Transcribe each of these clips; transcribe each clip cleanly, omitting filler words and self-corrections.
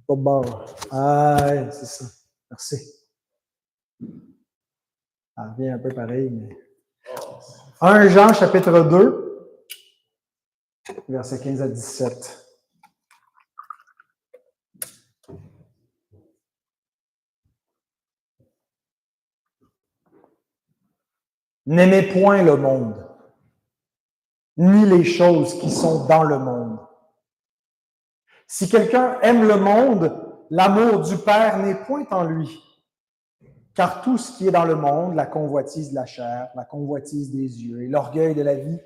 Pas bon. Ah, ouais, c'est ça. Merci. Ça revient un peu pareil, mais. 1 Jean, chapitre 2, versets 15 à 17. N'aimez point le monde, ni les choses qui sont dans le monde. Si quelqu'un aime le monde, l'amour du Père n'est point en lui. Car tout ce qui est dans le monde, la convoitise de la chair, la convoitise des yeux et l'orgueil de la vie,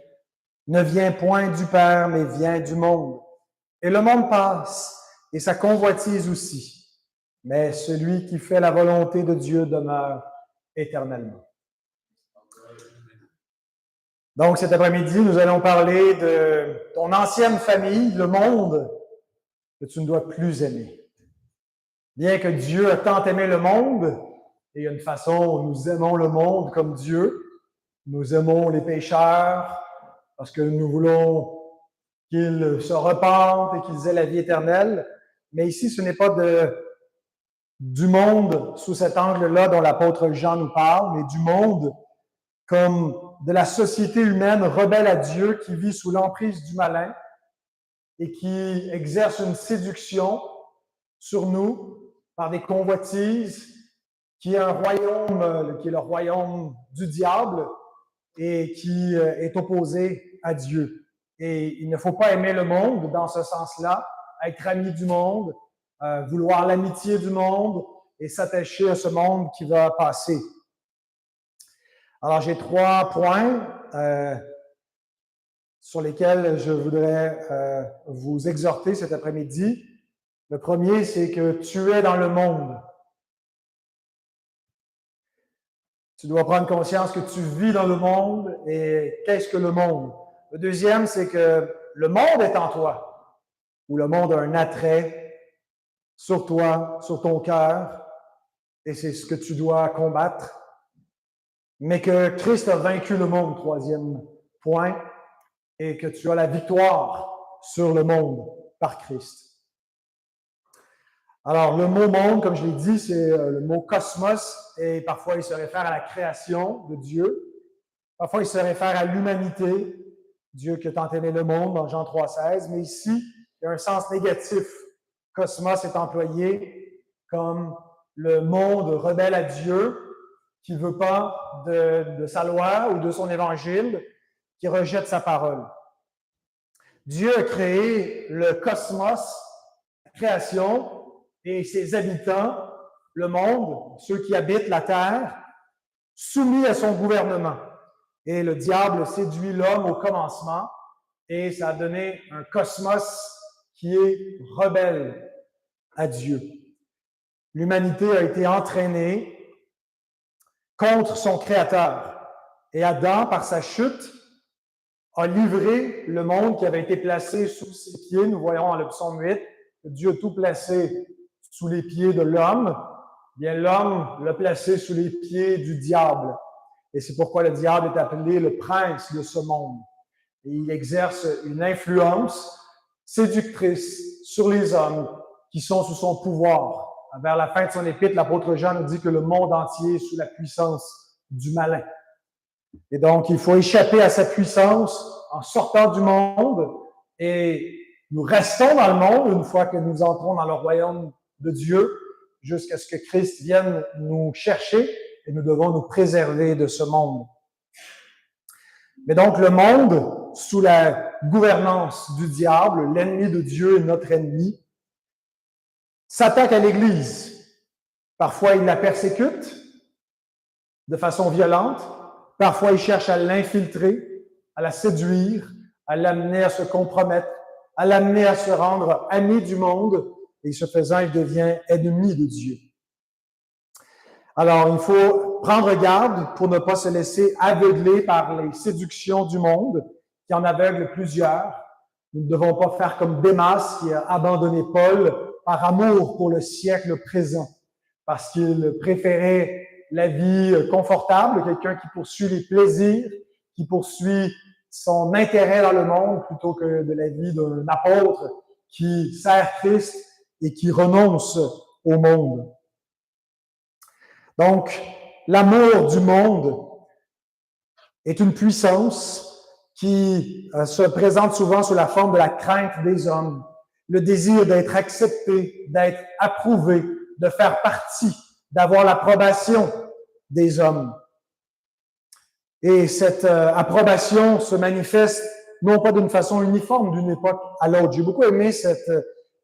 ne vient point du Père, mais vient du monde. Et le monde passe, et sa convoitise aussi. Mais celui qui fait la volonté de Dieu demeure éternellement. Donc, cet après-midi, nous allons parler de ton ancienne famille, le monde, que tu ne dois plus aimer. Bien que Dieu a tant aimé le monde, et il y a une façon où nous aimons le monde comme Dieu, nous aimons les pécheurs parce que nous voulons qu'ils se repentent et qu'ils aient la vie éternelle. Mais ici, ce n'est pas du monde sous cet angle-là dont l'apôtre Jean nous parle, mais du monde comme de la société humaine rebelle à Dieu qui vit sous l'emprise du malin et qui exerce une séduction sur nous par des convoitises, qui est un royaume, qui est le royaume du diable et qui est opposé à Dieu. Et il ne faut pas aimer le monde dans ce sens-là, être ami du monde, vouloir l'amitié du monde et s'attacher à ce monde qui va passer. Alors, j'ai 3 points sur lesquels je voudrais vous exhorter cet après-midi. Le premier, c'est que tu es dans le monde. Tu dois prendre conscience que tu vis dans le monde et qu'est-ce que le monde? Le deuxième, c'est que le monde est en toi, ou le monde a un attrait sur toi, sur ton cœur, et c'est ce que tu dois combattre. Mais que Christ a vaincu le monde, troisième point, et que tu as la victoire sur le monde par Christ. Alors, le mot monde, comme je l'ai dit, c'est le mot cosmos, et parfois il se réfère à la création de Dieu. Parfois, il se réfère à l'humanité, Dieu qui a tant aimé le monde dans Jean 3,16, mais ici, il y a un sens négatif. Cosmos est employé comme le monde rebelle à Dieu, qui ne veut pas de sa loi ou de son évangile, qui rejette sa parole. Dieu a créé le cosmos, la création, et ses habitants, le monde, ceux qui habitent la terre, soumis à son gouvernement. Et le diable séduit l'homme au commencement et ça a donné un cosmos qui est rebelle à Dieu. L'humanité a été entraînée contre son Créateur. Et Adam, par sa chute, a livré le monde qui avait été placé sous ses pieds. Nous voyons dans le psaume 8 que Dieu a tout placé sous les pieds de l'homme. Bien, l'homme l'a placé sous les pieds du diable. Et c'est pourquoi le diable est appelé le prince de ce monde. Et il exerce une influence séductrice sur les hommes qui sont sous son pouvoir. Vers la fin de son épître, l'apôtre Jean nous dit que le monde entier est sous la puissance du malin. Et donc, il faut échapper à sa puissance en sortant du monde et nous restons dans le monde une fois que nous entrons dans le royaume de Dieu jusqu'à ce que Christ vienne nous chercher et nous devons nous préserver de ce monde. Mais donc, le monde, sous la gouvernance du diable, l'ennemi de Dieu est notre ennemi, s'attaque à l'Église. Parfois, il la persécute de façon violente. Parfois, il cherche à l'infiltrer, à la séduire, à l'amener à se compromettre, à l'amener à se rendre ami du monde. Et ce faisant, il devient ennemi de Dieu. Alors, il faut prendre garde pour ne pas se laisser aveugler par les séductions du monde, qui en aveugle plusieurs. Nous ne devons pas faire comme Démas, qui a abandonné Paul par amour pour le siècle présent, parce qu'il préférait la vie confortable, quelqu'un qui poursuit les plaisirs, qui poursuit son intérêt dans le monde, plutôt que de la vie d'un apôtre qui sert Christ et qui renonce au monde. Donc, l'amour du monde est une puissance qui se présente souvent sous la forme de la crainte des hommes, le désir d'être accepté, d'être approuvé, de faire partie, d'avoir l'approbation des hommes. Et cette approbation se manifeste non pas d'une façon uniforme d'une époque à l'autre. J'ai beaucoup aimé cette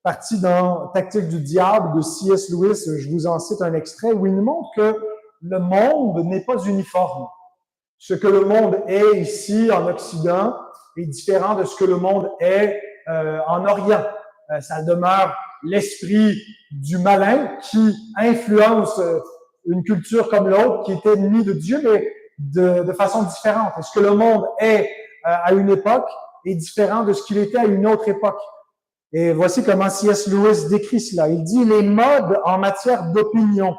partie dans Tactique du diable de C.S. Lewis. Je vous en cite un extrait où il nous montre que le monde n'est pas uniforme. Ce que le monde est ici en Occident est différent de ce que le monde est en Orient. Ça demeure l'esprit du malin qui influence une culture comme l'autre qui est ennemie de Dieu, mais de façon différente. Et ce que le monde est à une époque est différent de ce qu'il était à une autre époque. Et voici comment C.S. Lewis décrit cela. Il dit « Les modes en matière d'opinion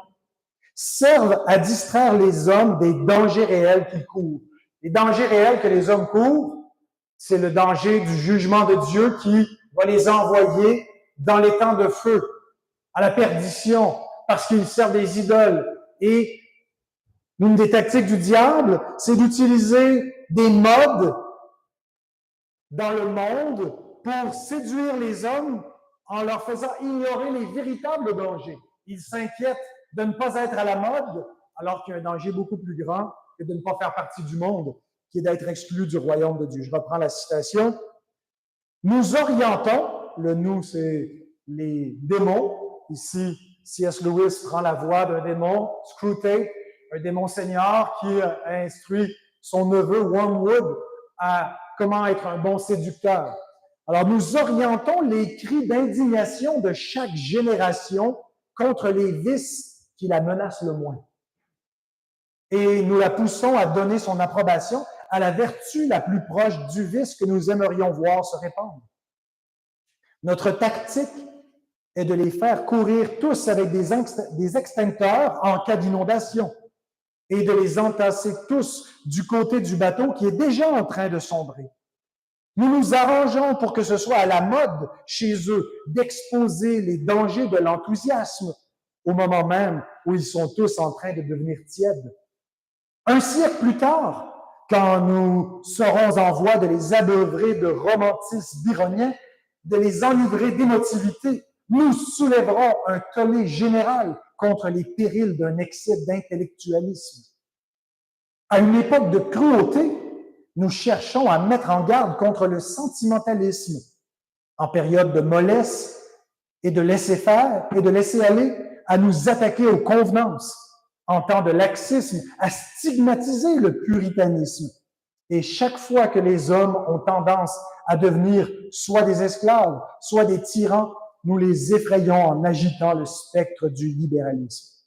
servent à distraire les hommes des dangers réels qu'ils courent. » Les dangers réels que les hommes courent, c'est le danger du jugement de Dieu qui va les envoyer dans les temps de feu, à la perdition, parce qu'ils servent des idoles. Et l'une des tactiques du diable, c'est d'utiliser des modes dans le monde pour séduire les hommes en leur faisant ignorer les véritables dangers. Ils s'inquiètent de ne pas être à la mode, alors qu'il y a un danger beaucoup plus grand que de ne pas faire partie du monde, qui est d'être exclu du royaume de Dieu. Je reprends la citation. Nous orientons, le nous, c'est les démons. Ici, C.S. Lewis prend la voix d'un démon, Screwtape, un démon senior qui a instruit son neveu Wormwood à comment être un bon séducteur. Alors, nous orientons les cris d'indignation de chaque génération contre les vices qui la menacent le moins. Et nous la poussons à donner son approbation à la vertu la plus proche du vice que nous aimerions voir se répandre. Notre tactique est de les faire courir tous avec des extincteurs en cas d'inondation et de les entasser tous du côté du bateau qui est déjà en train de sombrer. Nous nous arrangeons pour que ce soit à la mode chez eux d'exposer les dangers de l'enthousiasme au moment même où ils sont tous en train de devenir tièdes. Un siècle plus tard, quand nous serons en voie de les abeuvrer de romantisme byronien, de les enivrer d'émotivité, nous soulèverons un tollé général contre les périls d'un excès d'intellectualisme. À une époque de cruauté, nous cherchons à mettre en garde contre le sentimentalisme. En période de mollesse et de laisser faire et de laisser aller, à nous attaquer aux convenances. En temps de laxisme, à stigmatiser le puritanisme. Et chaque fois que les hommes ont tendance à devenir soit des esclaves, soit des tyrans, nous les effrayons en agitant le spectre du libéralisme.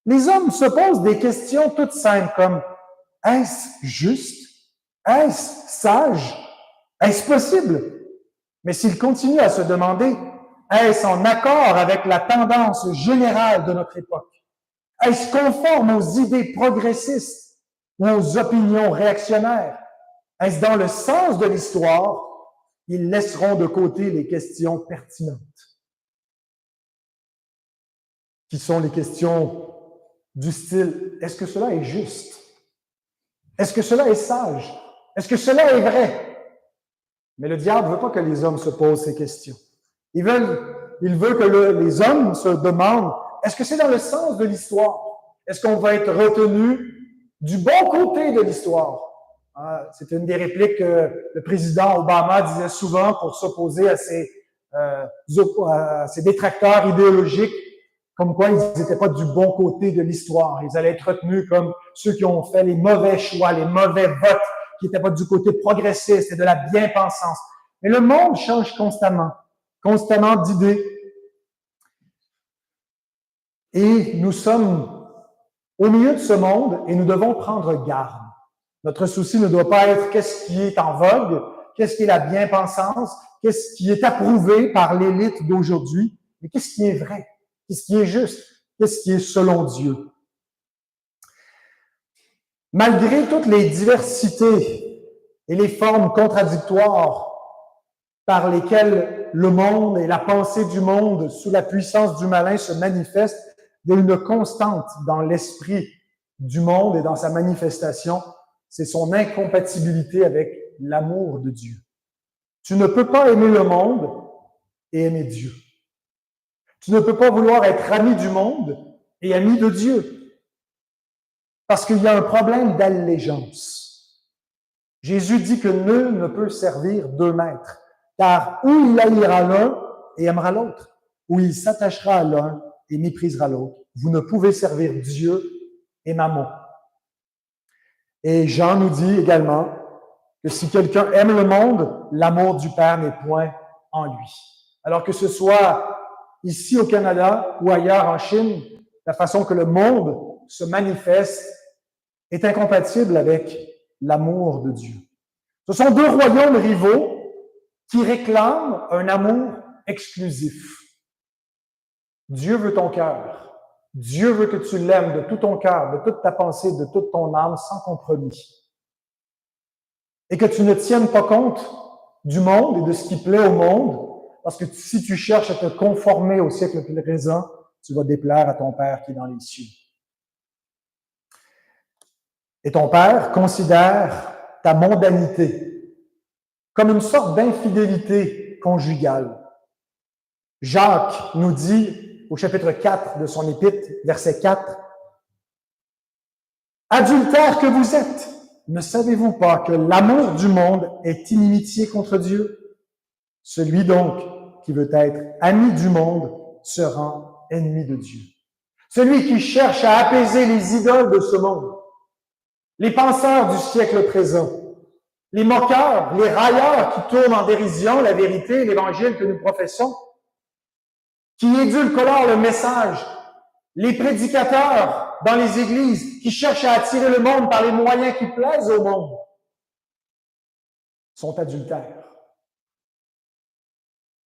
Les hommes se posent des questions toutes simples comme « Est-ce juste? Est-ce sage? Est-ce possible? » Mais s'ils continuent à se demander « Est-ce en accord avec la tendance générale de notre époque? Est-ce conforme aux idées progressistes ou aux opinions réactionnaires? Est-ce dans le sens de l'histoire? » Ils laisseront de côté les questions pertinentes, qui sont les questions du style « Est-ce que cela est juste? Est-ce que cela est sage? Est-ce que cela est vrai? » Mais le diable ne veut pas que les hommes se posent ces questions. Il veut que les hommes se demandent « Est-ce que c'est dans le sens de l'histoire? Est-ce qu'on va être retenu du bon côté de l'histoire? » C'est une des répliques que le président Obama disait souvent pour s'opposer à ses détracteurs idéologiques, comme quoi ils n'étaient pas du bon côté de l'histoire. Ils allaient être retenus comme ceux qui ont fait les mauvais choix, les mauvais votes, qui n'étaient pas du côté progressiste et de la bien-pensance. Mais le monde change constamment d'idées. Et nous sommes au milieu de ce monde et nous devons prendre garde. Notre souci ne doit pas être qu'est-ce qui est en vogue, qu'est-ce qui est la bien-pensance, qu'est-ce qui est approuvé par l'élite d'aujourd'hui, mais qu'est-ce qui est vrai, qu'est-ce qui est juste, qu'est-ce qui est selon Dieu. Malgré toutes les diversités et les formes contradictoires par lesquelles le monde et la pensée du monde sous la puissance du malin se manifeste, il y a une constante dans l'esprit du monde et dans sa manifestation, c'est son incompatibilité avec l'amour de Dieu. Tu ne peux pas aimer le monde et aimer Dieu. Tu ne peux pas vouloir être ami du monde et ami de Dieu. Parce qu'il y a un problème d'allégeance. Jésus dit que nul ne peut servir deux maîtres, car ou il haïra l'un et aimera l'autre, ou il s'attachera à l'un et méprisera l'autre. Vous ne pouvez servir Dieu et Mammon. Et Jean nous dit également que si quelqu'un aime le monde, l'amour du Père n'est point en lui. Alors que ce soit ici au Canada ou ailleurs en Chine, la façon que le monde se manifeste est incompatible avec l'amour de Dieu. Ce sont deux royaumes rivaux qui réclament un amour exclusif. Dieu veut ton cœur. Dieu veut que tu l'aimes de tout ton cœur, de toute ta pensée, de toute ton âme, sans compromis. Et que tu ne tiennes pas compte du monde et de ce qui plaît au monde, parce que si tu cherches à te conformer au siècle présent, tu vas déplaire à ton Père qui est dans les cieux. Et ton Père considère ta mondanité comme une sorte d'infidélité conjugale. Jacques nous dit au chapitre 4 de son épître, verset 4, « Adultères que vous êtes, ne savez-vous pas que l'amour du monde est inimitié contre Dieu? Celui donc qui veut être ami du monde se rend ennemi de Dieu. » Celui qui cherche à apaiser les idoles de ce monde, les penseurs du siècle présent, les moqueurs, les railleurs qui tournent en dérision la vérité, l'évangile que nous professons, qui édulcorent le message, les prédicateurs dans les églises qui cherchent à attirer le monde par les moyens qui plaisent au monde, sont adultères,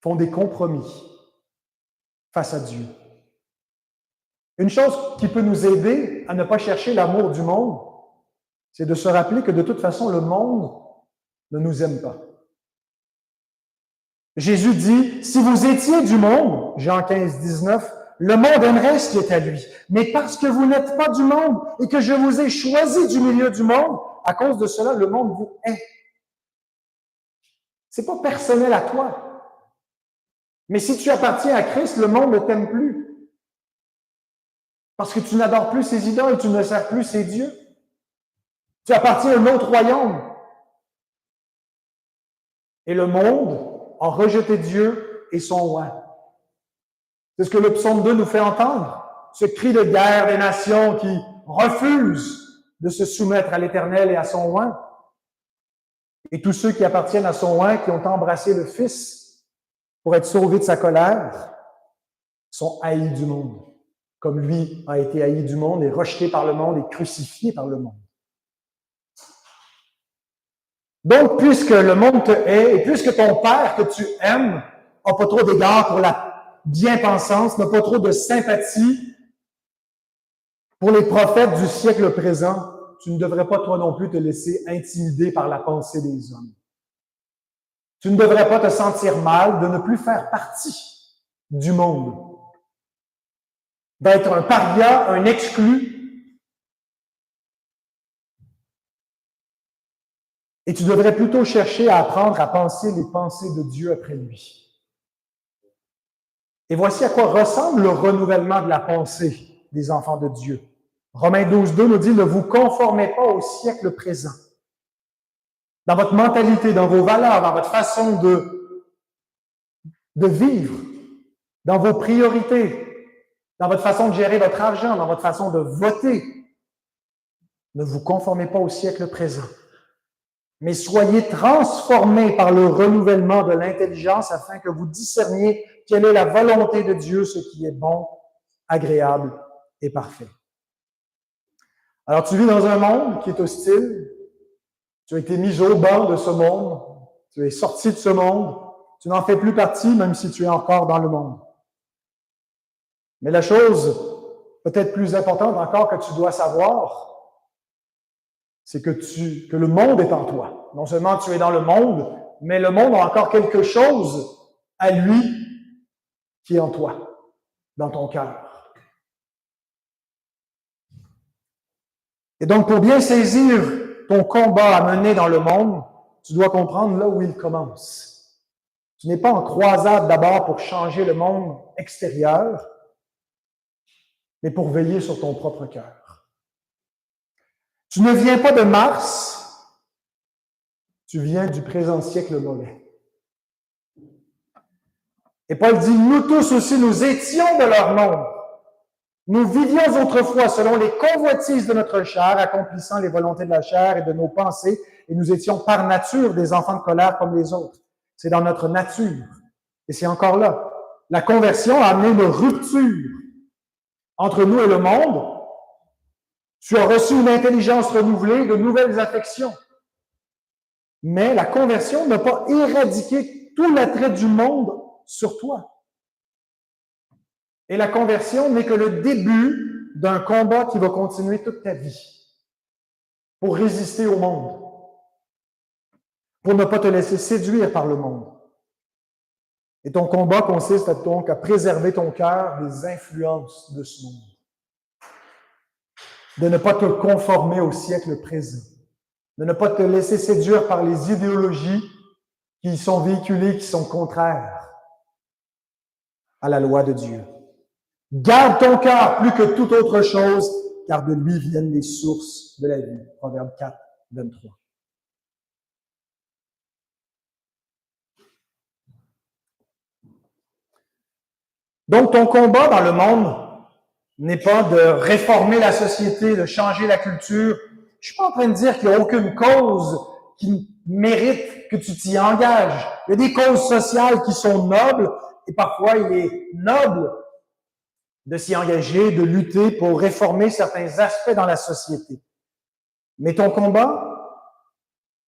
font des compromis face à Dieu. Une chose qui peut nous aider à ne pas chercher l'amour du monde, c'est de se rappeler que de toute façon, le monde ne nous aime pas. Jésus dit, si vous étiez du monde, Jean 15, 19, le monde aimerait ce qui est à lui. Mais parce que vous n'êtes pas du monde et que je vous ai choisi du milieu du monde, à cause de cela, le monde vous hait. C'est pas personnel à toi. Mais si tu appartiens à Christ, le monde ne t'aime plus. Parce que tu n'adores plus ses idoles, tu ne sers plus ses dieux. Tu appartiens à un autre royaume. Et le monde a rejeté Dieu et son roi. C'est ce que le psaume 2 nous fait entendre. Ce cri de guerre des nations qui refusent de se soumettre à l'Éternel et à son roi. Et tous ceux qui appartiennent à son roi, qui ont embrassé le Fils pour être sauvés de sa colère, sont haïs du monde, comme lui a été haï du monde et rejeté par le monde et crucifié par le monde. Donc, puisque le monde te hait et puisque ton Père que tu aimes n'a pas trop d'égard pour la bien-pensance, n'a pas trop de sympathie pour les prophètes du siècle présent, tu ne devrais pas toi non plus te laisser intimider par la pensée des hommes. Tu ne devrais pas te sentir mal de ne plus faire partie du monde, d'être un paria, un exclu. Et tu devrais plutôt chercher à apprendre à penser les pensées de Dieu après lui. Et voici à quoi ressemble le renouvellement de la pensée des enfants de Dieu. Romains 12, 2 nous dit « Ne vous conformez pas au siècle présent. » Dans votre mentalité, dans vos valeurs, dans votre façon de vivre, dans vos priorités, dans votre façon de gérer votre argent, dans votre façon de voter. Ne vous conformez pas au siècle présent, mais soyez transformés par le renouvellement de l'intelligence afin que vous discerniez quelle est la volonté de Dieu, ce qui est bon, agréable et parfait. Alors, tu vis dans un monde qui est hostile, tu as été mis au banc de ce monde, tu es sorti de ce monde, tu n'en fais plus partie, même si tu es encore dans le monde. Mais la chose peut-être plus importante encore que tu dois savoir, c'est que le monde est en toi. Non seulement tu es dans le monde, mais le monde a encore quelque chose à lui qui est en toi, dans ton cœur. Et donc, pour bien saisir ton combat à mener dans le monde, tu dois comprendre là où il commence. Tu n'es pas en croisade d'abord pour changer le monde extérieur, mais pour veiller sur ton propre cœur. Tu ne viens pas de Mars, tu viens du présent siècle mauvais. Et Paul dit, nous tous aussi, nous étions de leur nombre. Nous vivions autrefois selon les convoitises de notre chair, accomplissant les volontés de la chair et de nos pensées, et nous étions par nature des enfants de colère comme les autres. C'est dans notre nature. Et c'est encore là. La conversion a amené une rupture entre nous et le monde. Tu as reçu une intelligence renouvelée, de nouvelles affections. Mais la conversion n'a pas éradiqué tout l'attrait du monde sur toi. Et la conversion n'est que le début d'un combat qui va continuer toute ta vie pour résister au monde, pour ne pas te laisser séduire par le monde. Et ton combat consiste donc à préserver ton cœur des influences de ce monde, de ne pas te conformer au siècle présent, de ne pas te laisser séduire par les idéologies qui sont véhiculées, qui sont contraires à la loi de Dieu. Garde ton cœur plus que toute autre chose, car de lui viennent les sources de la vie. Proverbe 4, 23. Donc, ton combat dans le monde n'est pas de réformer la société, de changer la culture. Je suis pas en train de dire qu'il n'y a aucune cause qui mérite que tu t'y engages. Il y a des causes sociales qui sont nobles, et parfois il est noble de s'y engager, de lutter pour réformer certains aspects dans la société. Mais ton combat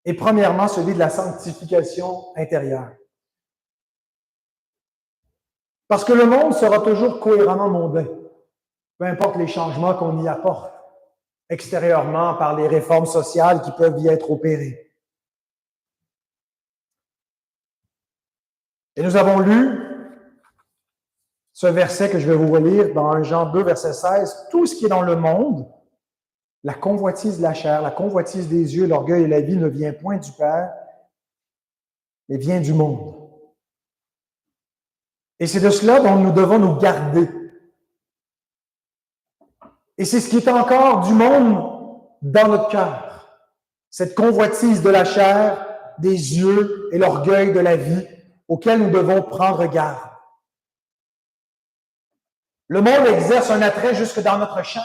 est premièrement celui de la sanctification intérieure. Parce que le monde sera toujours cohéremment mondain, peu importe les changements qu'on y apporte extérieurement par les réformes sociales qui peuvent y être opérées. Et nous avons lu ce verset que je vais vous relire dans 1 Jean 2, verset 16. Tout ce qui est dans le monde, la convoitise de la chair, la convoitise des yeux, l'orgueil et la vie ne vient point du Père, mais vient du monde. Et c'est de cela dont nous devons nous garder. Et c'est ce qui est encore du monde dans notre cœur. Cette convoitise de la chair, des yeux et l'orgueil de la vie auquel nous devons prendre garde. Le monde exerce un attrait jusque dans notre chair.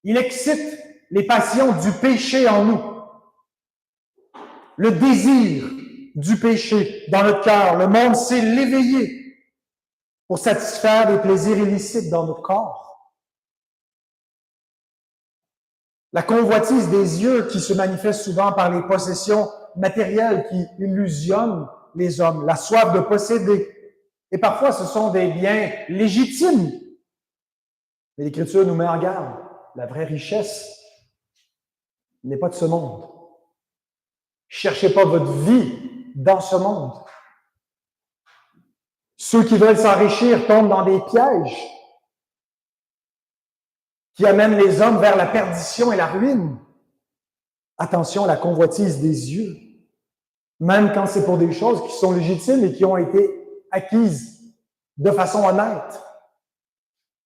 Il excite les passions du péché en nous. Le désir du péché dans notre cœur. Le monde sait l'éveiller pour satisfaire des plaisirs illicites dans notre corps. La convoitise des yeux qui se manifeste souvent par les possessions matérielles qui illusionnent les hommes, la soif de posséder. Et parfois, ce sont des biens légitimes. Mais l'Écriture nous met en garde. La vraie richesse n'est pas de ce monde. Cherchez pas votre vie dans ce monde. Ceux qui veulent s'enrichir tombent dans des pièges qui amènent les hommes vers la perdition et la ruine. Attention à la convoitise des yeux, même quand c'est pour des choses qui sont légitimes et qui ont été acquises de façon honnête.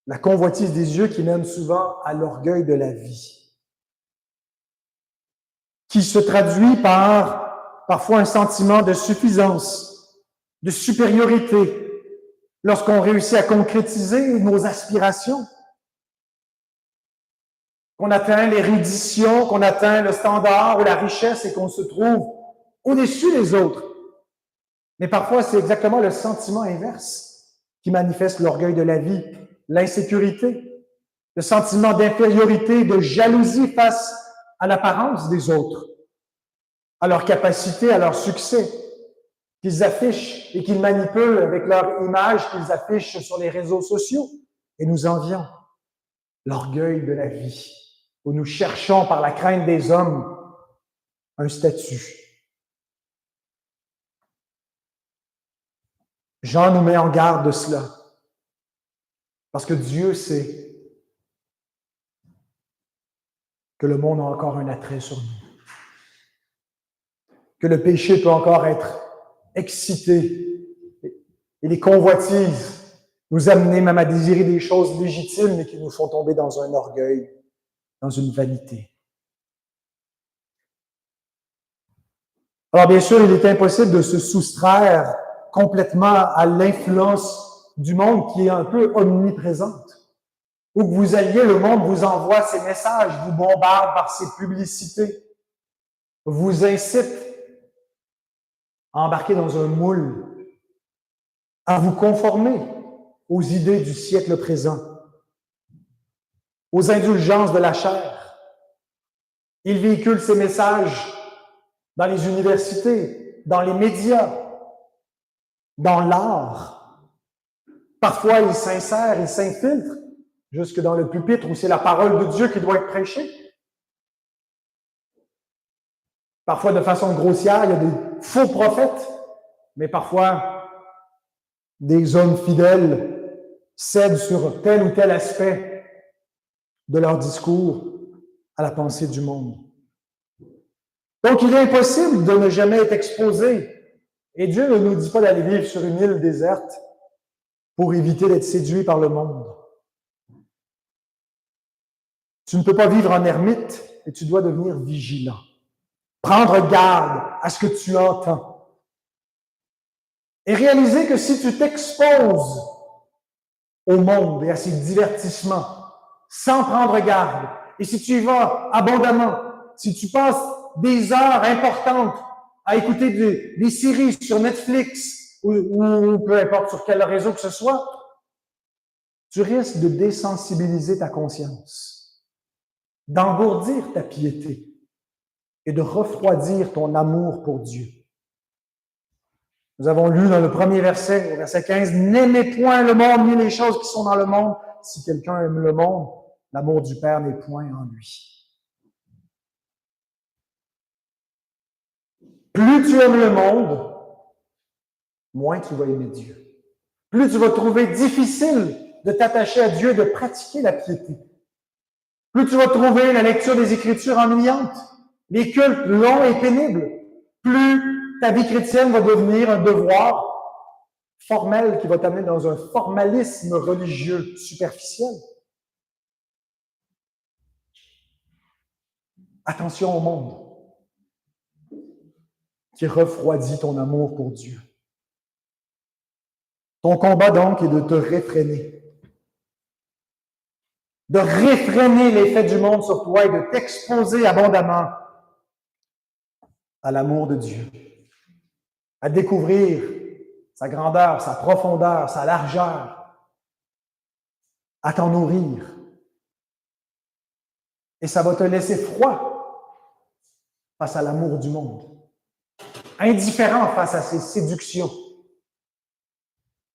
La convoitise des yeux qui mène souvent à l'orgueil de la vie, qui se traduit par parfois un sentiment de suffisance, de supériorité, lorsqu'on réussit à concrétiser nos aspirations, qu'on atteint l'érudition, qu'on atteint le standard ou la richesse et qu'on se trouve au-dessus des autres. Mais parfois, c'est exactement le sentiment inverse qui manifeste l'orgueil de la vie, l'insécurité, le sentiment d'infériorité, de jalousie face à l'apparence des autres, à leur capacité, à leur succès, qu'ils affichent et qu'ils manipulent avec leur image qu'ils affichent sur les réseaux sociaux. Et nous envions l'orgueil de la vie, où nous cherchons par la crainte des hommes un statut. Jean nous met en garde de cela. Parce que Dieu sait que le monde a encore un attrait sur nous. Que le péché peut encore être excité et les convoitises nous amener même à désirer des choses légitimes mais qui nous font tomber dans un orgueil, dans une vanité. Alors bien sûr, il est impossible de se soustraire complètement à l'influence du monde qui est un peu omniprésente. Où que vous alliez, le monde vous envoie ses messages, vous bombarde par ses publicités, vous incite à embarquer dans un moule, à vous conformer aux idées du siècle présent, aux indulgences de la chair. Il véhicule ces messages dans les universités, dans les médias, dans l'art. Parfois, il s'insère, il s'infiltre jusque dans le pupitre où c'est la parole de Dieu qui doit être prêchée. Parfois, de façon grossière, il y a des faux prophètes, mais parfois, des hommes fidèles cèdent sur tel ou tel aspect de leur discours à la pensée du monde. Donc, il est impossible de ne jamais être exposé. Et Dieu ne nous dit pas d'aller vivre sur une île déserte pour éviter d'être séduit par le monde. Tu ne peux pas vivre en ermite et tu dois devenir vigilant. Prendre garde à ce que tu entends. Et réaliser que si tu t'exposes au monde et à ses divertissements sans prendre garde, et si tu y vas abondamment, si tu passes des heures importantes à écouter des séries sur Netflix ou peu importe sur quel réseau que ce soit, tu risques de désensibiliser ta conscience, d'engourdir ta piété et de refroidir ton amour pour Dieu. Nous avons lu dans le premier verset, au verset 15, « N'aimez point le monde ni les choses qui sont dans le monde. Si quelqu'un aime le monde, l'amour du Père n'est point en lui. » Plus tu aimes le monde, moins tu vas aimer Dieu. Plus tu vas trouver difficile de t'attacher à Dieu, de pratiquer la piété. Plus tu vas trouver la lecture des Écritures ennuyante, les cultes longs et pénibles. Plus ta vie chrétienne va devenir un devoir formel qui va t'amener dans un formalisme religieux superficiel. Attention au monde qui refroidit ton amour pour Dieu. Ton combat, donc, est de te réfréner. De réfréner l'effet du monde sur toi et de t'exposer abondamment à l'amour de Dieu. À découvrir sa grandeur, sa profondeur, sa largeur. À t'en nourrir. Et ça va te laisser froid face à l'amour du monde. Indifférent face à ses séductions.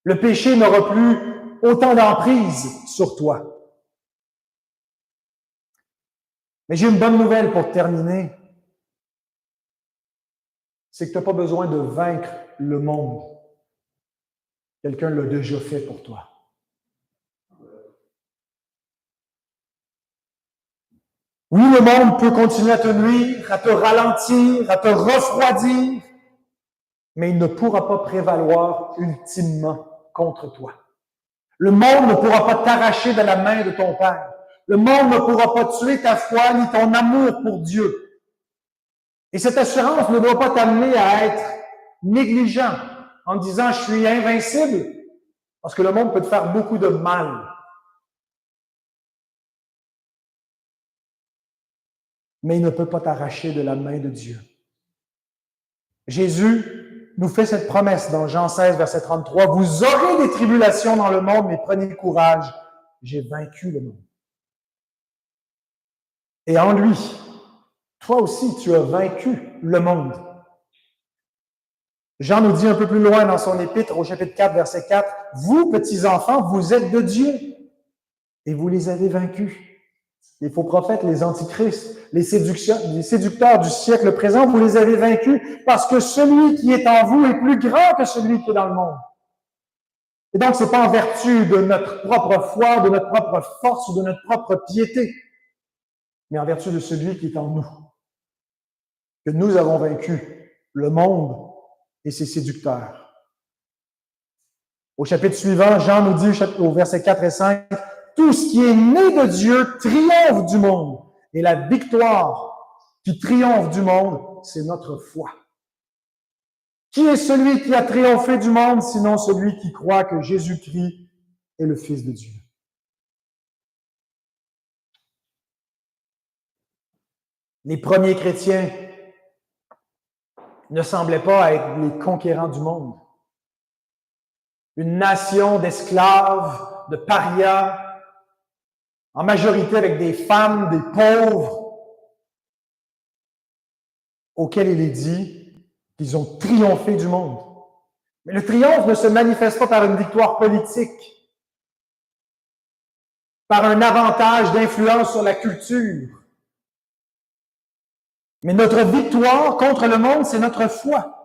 Le péché n'aura plus autant d'emprise sur toi. Mais j'ai une bonne nouvelle pour terminer. C'est que tu n'as pas besoin de vaincre le monde. Quelqu'un l'a déjà fait pour toi. Oui, le monde peut continuer à te nuire, à te ralentir, à te refroidir, mais il ne pourra pas prévaloir ultimement contre toi. Le monde ne pourra pas t'arracher de la main de ton Père. Le monde ne pourra pas tuer ta foi ni ton amour pour Dieu. Et cette assurance ne doit pas t'amener à être négligent en disant « je suis invincible », parce que le monde peut te faire beaucoup de mal. Mais il ne peut pas t'arracher de la main de Dieu. Jésus nous fait cette promesse dans Jean 16, verset 33. « Vous aurez des tribulations dans le monde, mais prenez courage, j'ai vaincu le monde. » Et en lui, toi aussi, tu as vaincu le monde. Jean nous dit un peu plus loin dans son épître, au chapitre 4, verset 4, « Vous, petits enfants, vous êtes de Dieu, et vous les avez vaincus. » Les faux prophètes, les antichrists, les séducteurs du siècle présent, vous les avez vaincus parce que celui qui est en vous est plus grand que celui qui est dans le monde. Et donc, c'est pas en vertu de notre propre foi, de notre propre force ou de notre propre piété, mais en vertu de celui qui est en nous, que nous avons vaincu le monde et ses séducteurs. Au chapitre suivant, Jean nous dit au verset 4 et 5, « Tout ce qui est né de Dieu triomphe du monde, et la victoire qui triomphe du monde, c'est notre foi. » Qui est celui qui a triomphé du monde, sinon celui qui croit que Jésus-Christ est le Fils de Dieu? Les premiers chrétiens ne semblaient pas être les conquérants du monde. Une nation d'esclaves, de parias, en majorité avec des femmes, des pauvres, auxquels il est dit qu'ils ont triomphé du monde. Mais le triomphe ne se manifeste pas par une victoire politique, par un avantage d'influence sur la culture. Mais notre victoire contre le monde, c'est notre foi,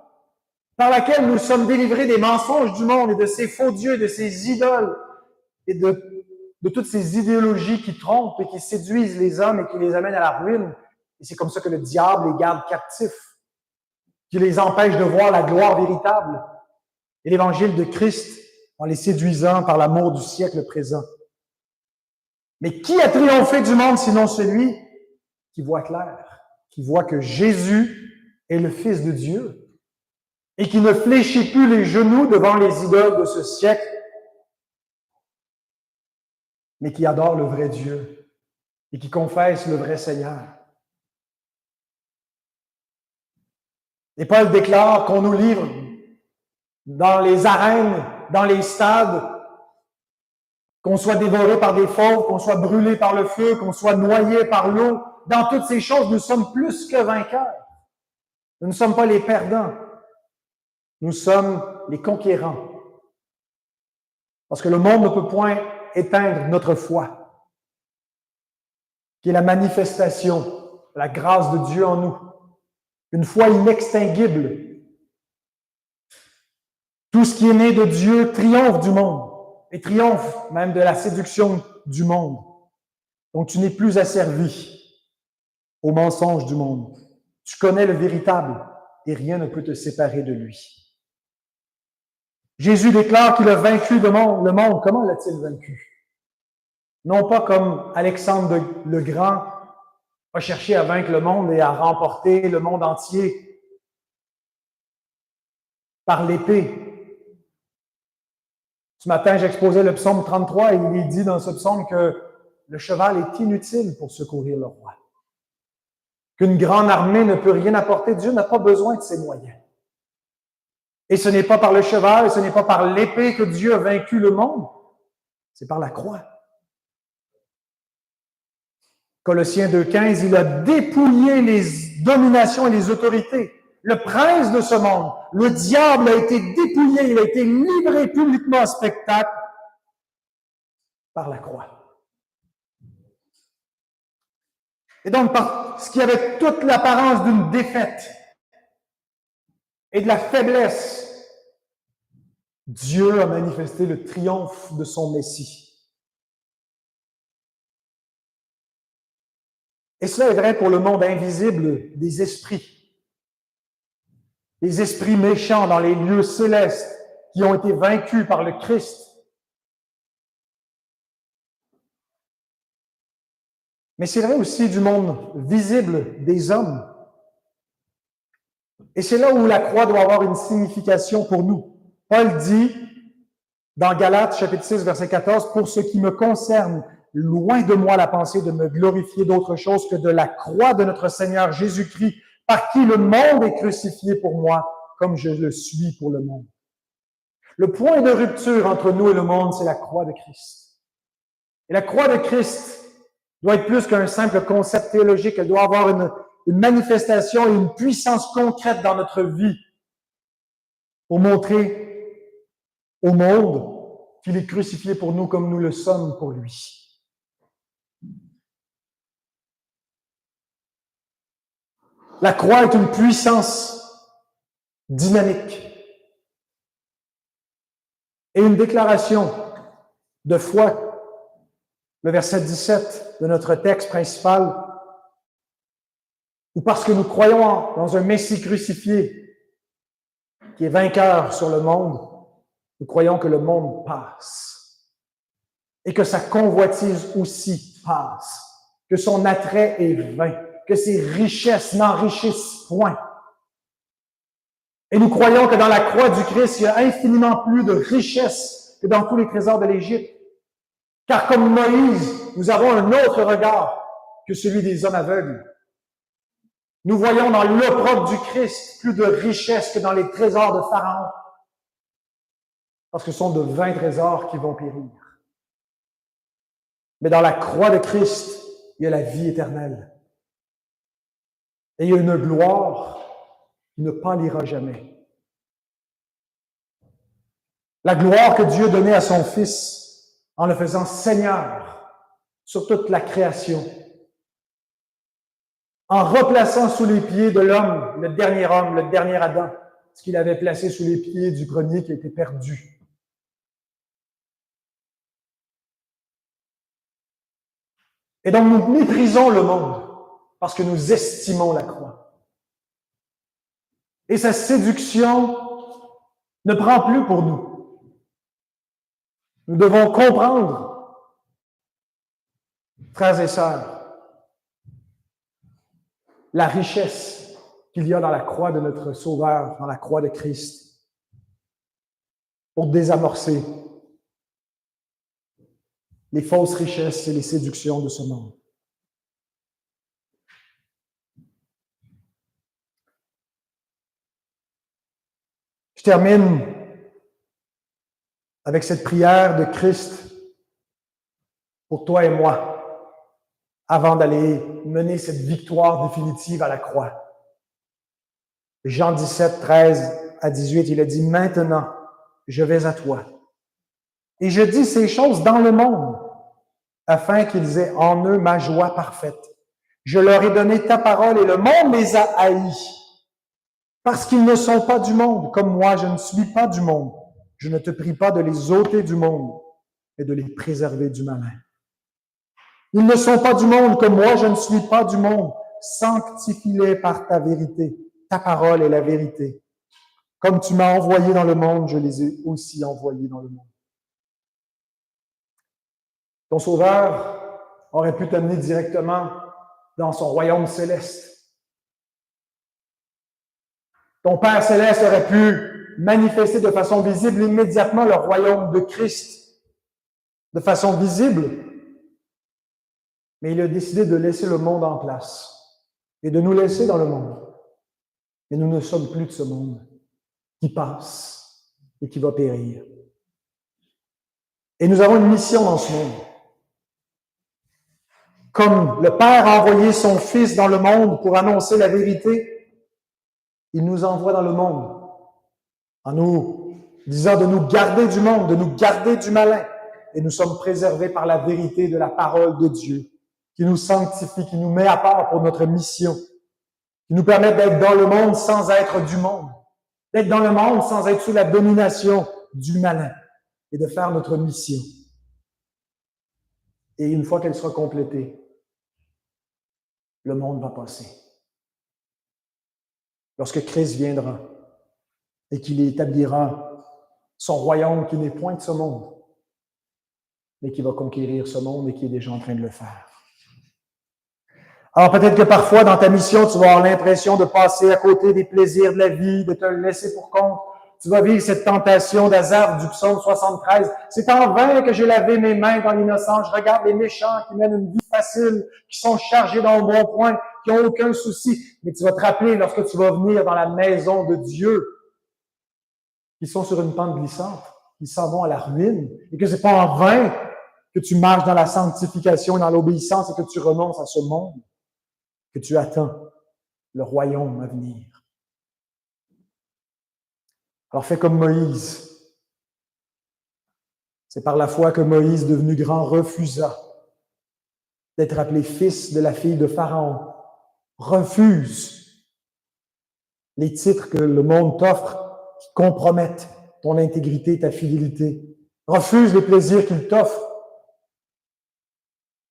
par laquelle nous sommes délivrés des mensonges du monde et de ses faux dieux, de ses idoles et de toutes ces idéologies qui trompent et qui séduisent les hommes et qui les amènent à la ruine. Et c'est comme ça que le diable les garde captifs, qui les empêche de voir la gloire véritable et l'évangile de Christ en les séduisant par l'amour du siècle présent. Mais qui a triomphé du monde sinon celui qui voit clair, qui voit que Jésus est le Fils de Dieu et qui ne fléchit plus les genoux devant les idoles de ce siècle, mais qui adore le vrai Dieu et qui confesse le vrai Seigneur. Et Paul déclare qu'on nous livre dans les arènes, dans les stades, qu'on soit dévoré par des fauves, qu'on soit brûlé par le feu, qu'on soit noyé par l'eau. Dans toutes ces choses, nous sommes plus que vainqueurs. Nous ne sommes pas les perdants. Nous sommes les conquérants. Parce que le monde ne peut point éteindre notre foi, qui est la manifestation de la grâce de Dieu en nous. Une foi inextinguible. Tout ce qui est né de Dieu triomphe du monde et triomphe même de la séduction du monde. Donc, tu n'es plus asservi aux mensonges du monde. Tu connais le véritable et rien ne peut te séparer de lui. Jésus déclare qu'il a vaincu le monde. Comment l'a-t-il vaincu? Non pas comme Alexandre le Grand a cherché à vaincre le monde et à remporter le monde entier par l'épée. Ce matin, j'exposais le psaume 33 et il est dit dans ce psaume que le cheval est inutile pour secourir le roi. Qu'une grande armée ne peut rien apporter. Dieu n'a pas besoin de ses moyens. Et ce n'est pas par le cheval, et ce n'est pas par l'épée que Dieu a vaincu le monde. C'est par la croix. Colossiens 2,15, il a dépouillé les dominations et les autorités. Le prince de ce monde, le diable, a été dépouillé, il a été livré publiquement en spectacle par la croix. Et donc, ce qui avait toute l'apparence d'une défaite et de la faiblesse, Dieu a manifesté le triomphe de son Messie. Et cela est vrai pour le monde invisible des esprits. Les esprits méchants dans les lieux célestes qui ont été vaincus par le Christ. Mais c'est vrai aussi du monde visible des hommes. Et c'est là où la croix doit avoir une signification pour nous. Paul dit dans Galates, chapitre 6, verset 14, « Pour ce qui me concerne, loin de moi la pensée de me glorifier d'autre chose que de la croix de notre Seigneur Jésus-Christ, par qui le monde est crucifié pour moi, comme je le suis pour le monde. » Le point de rupture entre nous et le monde, c'est la croix de Christ. Et la croix de Christ doit être plus qu'un simple concept théologique, elle doit avoir une manifestation et une puissance concrète dans notre vie pour montrer au monde qu'il est crucifié pour nous comme nous le sommes pour lui. La croix est une puissance dynamique. Et une déclaration de foi, le verset 17 de notre texte principal, ou parce que nous croyons dans un Messie crucifié qui est vainqueur sur le monde, nous croyons que le monde passe et que sa convoitise aussi passe, que son attrait est vain, que ses richesses n'enrichissent point. Et nous croyons que dans la croix du Christ, il y a infiniment plus de richesses que dans tous les trésors de l'Égypte. Car comme Moïse, nous avons un autre regard que celui des hommes aveugles. Nous voyons dans l'opprobre du Christ plus de richesses que dans les trésors de Pharaon. Parce que ce sont de vains trésors qui vont périr. Mais dans la croix de Christ, il y a la vie éternelle. Et il y a une gloire qui ne pâlira jamais. La gloire que Dieu donnait à son Fils en le faisant Seigneur sur toute la création. En replaçant sous les pieds de l'homme, le dernier Adam, ce qu'il avait placé sous les pieds du premier qui était perdu. Et donc nous méprisons le monde parce que nous estimons la croix. Et sa séduction ne prend plus pour nous. Nous devons comprendre, frères et sœurs, la richesse qu'il y a dans la croix de notre Sauveur, dans la croix de Christ, pour désamorcer les fausses richesses et les séductions de ce monde. Je termine avec cette prière de Christ pour toi et moi, avant d'aller mener cette victoire définitive à la croix. Jean 17, 13 à 18, il a dit « Maintenant, je vais à toi. Et je dis ces choses dans le monde, afin qu'ils aient en eux ma joie parfaite. Je leur ai donné ta parole et le monde les a haïs. Parce qu'ils ne sont pas du monde, comme moi, je ne suis pas du monde. Je ne te prie pas de les ôter du monde, mais de les préserver du malin. Ils ne sont pas du monde, comme moi, je ne suis pas du monde. Sanctifie-les par ta vérité. Ta parole est la vérité. Comme tu m'as envoyé dans le monde, je les ai aussi envoyés dans le monde. Ton Sauveur aurait pu t'amener directement dans son royaume céleste. Ton Père céleste aurait pu manifester de façon visible immédiatement le royaume de Christ, de façon visible. Mais il a décidé de laisser le monde en place et de nous laisser dans le monde. Et nous ne sommes plus de ce monde qui passe et qui va périr. Et nous avons une mission dans ce monde. Comme le Père a envoyé son Fils dans le monde pour annoncer la vérité, il nous envoie dans le monde en nous disant de nous garder du monde, de nous garder du malin. Et nous sommes préservés par la vérité de la parole de Dieu, qui nous sanctifie, qui nous met à part pour notre mission, qui nous permet d'être dans le monde sans être du monde, d'être dans le monde sans être sous la domination du malin et de faire notre mission. Et une fois qu'elle sera complétée, le monde va passer. Lorsque Christ viendra et qu'il établira son royaume qui n'est point de ce monde, mais qui va conquérir ce monde et qui est déjà en train de le faire. Alors peut-être que parfois dans ta mission, tu vas avoir l'impression de passer à côté des plaisirs de la vie, de te laisser pour compte. Tu vas vivre cette tentation d'Asaph du psaume 73. C'est en vain que j'ai lavé mes mains dans l'innocence. Je regarde les méchants qui mènent une vie facile, qui sont chargés dans le bon point, qui n'ont aucun souci. Mais tu vas te rappeler lorsque tu vas venir dans la maison de Dieu, qui sont sur une pente glissante, qui s'en vont à la ruine, et que c'est pas en vain que tu marches dans la sanctification et dans l'obéissance et que tu renonces à ce monde, que tu attends le royaume à venir. Alors fais comme Moïse. C'est par la foi que Moïse, devenu grand, refusa d'être appelé fils de la fille de Pharaon. Refuse les titres que le monde t'offre qui compromettent ton intégrité, ta fidélité. Refuse les plaisirs qu'il t'offre,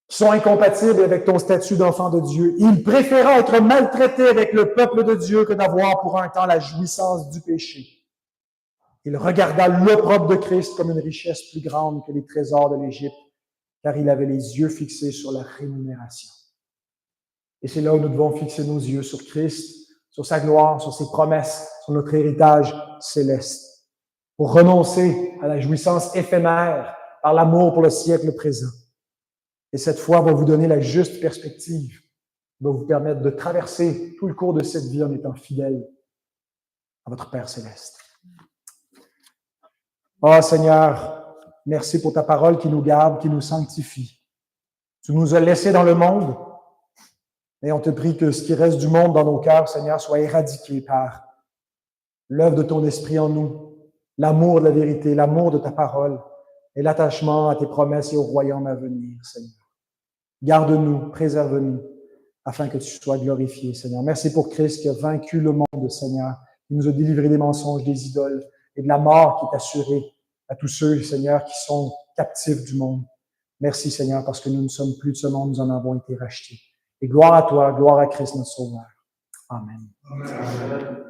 qui sont incompatibles avec ton statut d'enfant de Dieu. Il préféra être maltraité avec le peuple de Dieu que d'avoir pour un temps la jouissance du péché. Il regarda l'opprobre de Christ comme une richesse plus grande que les trésors de l'Égypte, car il avait les yeux fixés sur la rémunération. Et c'est là où nous devons fixer nos yeux sur Christ, sur sa gloire, sur ses promesses, sur notre héritage céleste, pour renoncer à la jouissance éphémère par l'amour pour le siècle présent. Et cette foi va vous donner la juste perspective, va vous permettre de traverser tout le cours de cette vie en étant fidèle à votre Père céleste. Oh Seigneur, merci pour ta parole qui nous garde, qui nous sanctifie. Tu nous as laissés dans le monde, et on te prie que ce qui reste du monde dans nos cœurs, Seigneur, soit éradiqué par l'œuvre de ton esprit en nous, l'amour de la vérité, l'amour de ta parole et l'attachement à tes promesses et au royaume à venir, Seigneur. Garde-nous, préserve-nous, afin que tu sois glorifié, Seigneur. Merci pour Christ qui a vaincu le monde, Seigneur, qui nous a délivré des mensonges, des idoles et de la mort qui est assurée à tous ceux, Seigneur, qui sont captifs du monde. Merci, Seigneur, parce que nous ne sommes plus de ce monde, nous en avons été rachetés. Et gloire à toi, gloire à Christ, notre Sauveur. Amen. Amen.